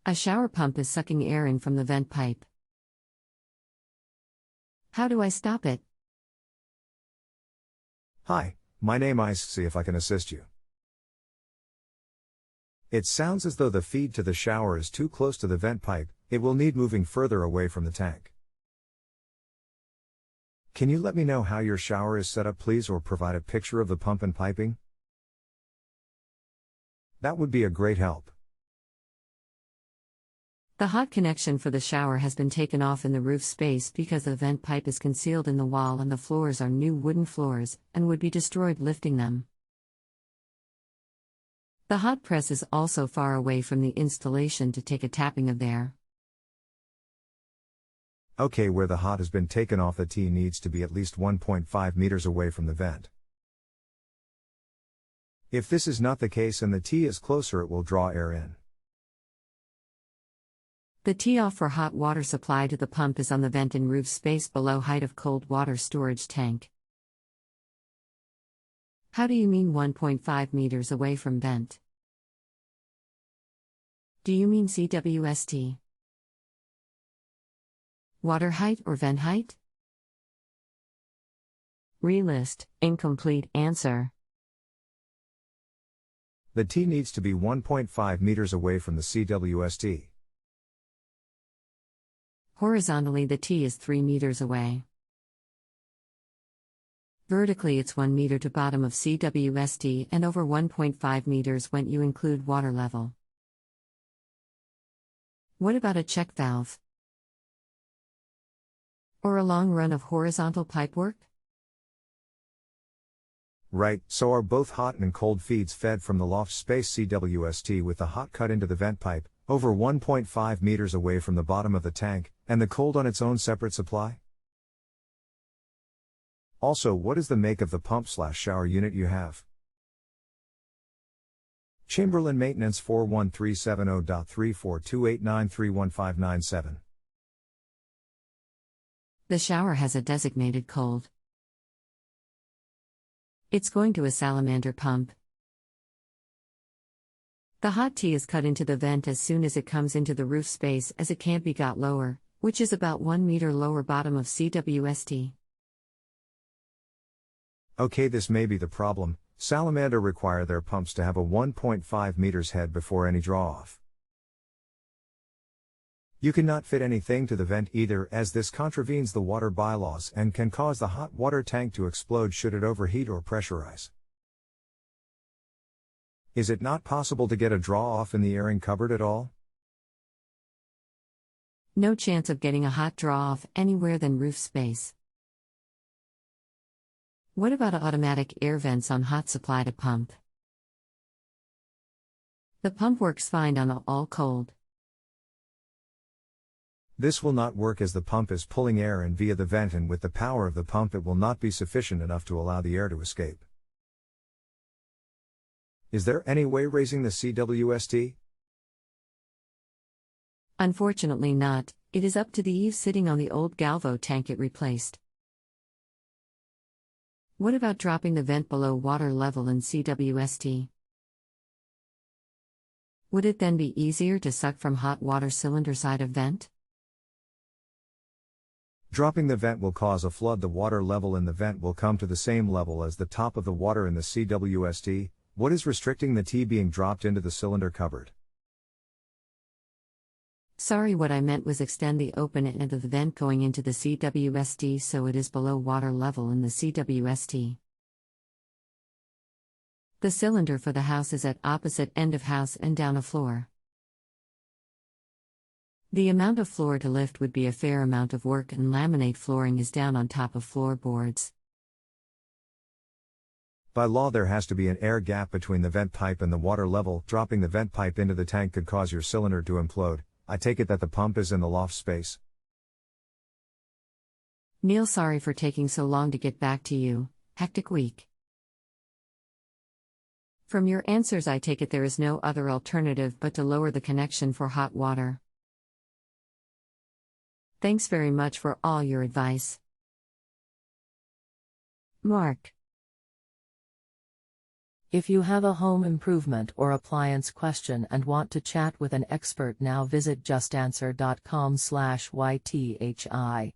A shower pump is sucking air in from the vent pipe. How do I stop it? Hi, my name is. See if I can assist you. It sounds as though the feed to the shower is too close to the vent pipe. It will need moving further away from the tank. Can you let me know how your shower is set up, please, or provide a picture of the pump and piping? That would be a great help. The hot connection for the shower has been taken off in the roof space because the vent pipe is concealed in the wall and the floors are new wooden floors and would be destroyed lifting them. The hot press is also far away from the installation to take a tapping of air. Okay, where the hot has been taken off, the T needs to be at least 1.5 meters away from the vent. If this is not the case and the T is closer, it will draw air in. The T-off for hot water supply to the pump is on the vent in roof space below height of cold water storage tank. How do you mean 1.5 meters away from vent? Do you mean CWST? Water height or vent height? Relist, incomplete answer. The T needs to be 1.5 meters away from the CWST. Horizontally, the T is 3 meters away. Vertically, it's 1 meter to bottom of CWST and over 1.5 meters when you include water level. What about a check valve? Or a long run of horizontal pipework? Right, so are both hot and cold feeds fed from the loft space CWST with the hot cut into the vent pipe, over 1.5 meters away from the bottom of the tank, and the cold on its own separate supply? Also, what is the make of the pump/shower unit you have? Chamberlain Maintenance 41370.3428931597. The shower has a designated cold. It's going to a salamander pump. The hot T is cut into the vent as soon as it comes into the roof space, as it can't be got lower, which is about 1 meter lower bottom of CWST. Okay, this may be the problem. Salamander require their pumps to have a 1.5 meters head before any draw-off. You cannot fit anything to the vent either, as this contravenes the water bylaws and can cause the hot water tank to explode should it overheat or pressurize. Is it not possible to get a draw-off in the airing cupboard at all? No chance of getting a hot draw-off anywhere than roof space. What about automatic air vents on hot supply to pump? The pump works fine on all cold. This will not work as the pump is pulling air in via the vent, and with the power of the pump it will not be sufficient enough to allow the air to escape. Is there any way raising the CWST? Unfortunately not, it is up to the eaves sitting on the old Galvo tank it replaced. What about dropping the vent below water level in CWST? Would it then be easier to suck from hot water cylinder side of vent? Dropping the vent will cause a flood. The water level in the vent will come to the same level as the top of the water in the CWST. What is restricting the T being dropped into the cylinder cupboard? Sorry, what I meant was extend the open end of the vent going into the CWST so it is below water level in the CWST. The cylinder for the house is at opposite end of house and down a floor. The amount of floor to lift would be a fair amount of work, and laminate flooring is down on top of floorboards. By law, there has to be an air gap between the vent pipe and the water level. Dropping the vent pipe into the tank could cause your cylinder to implode. I take it that the pump is in the loft space. Neil, sorry for taking so long to get back to you. Hectic week. From your answers, I take it there is no other alternative but to lower the connection for hot water. Thanks very much for all your advice. Mark. If you have a home improvement or appliance question and want to chat with an expert, now visit justanswer.com/YTHI.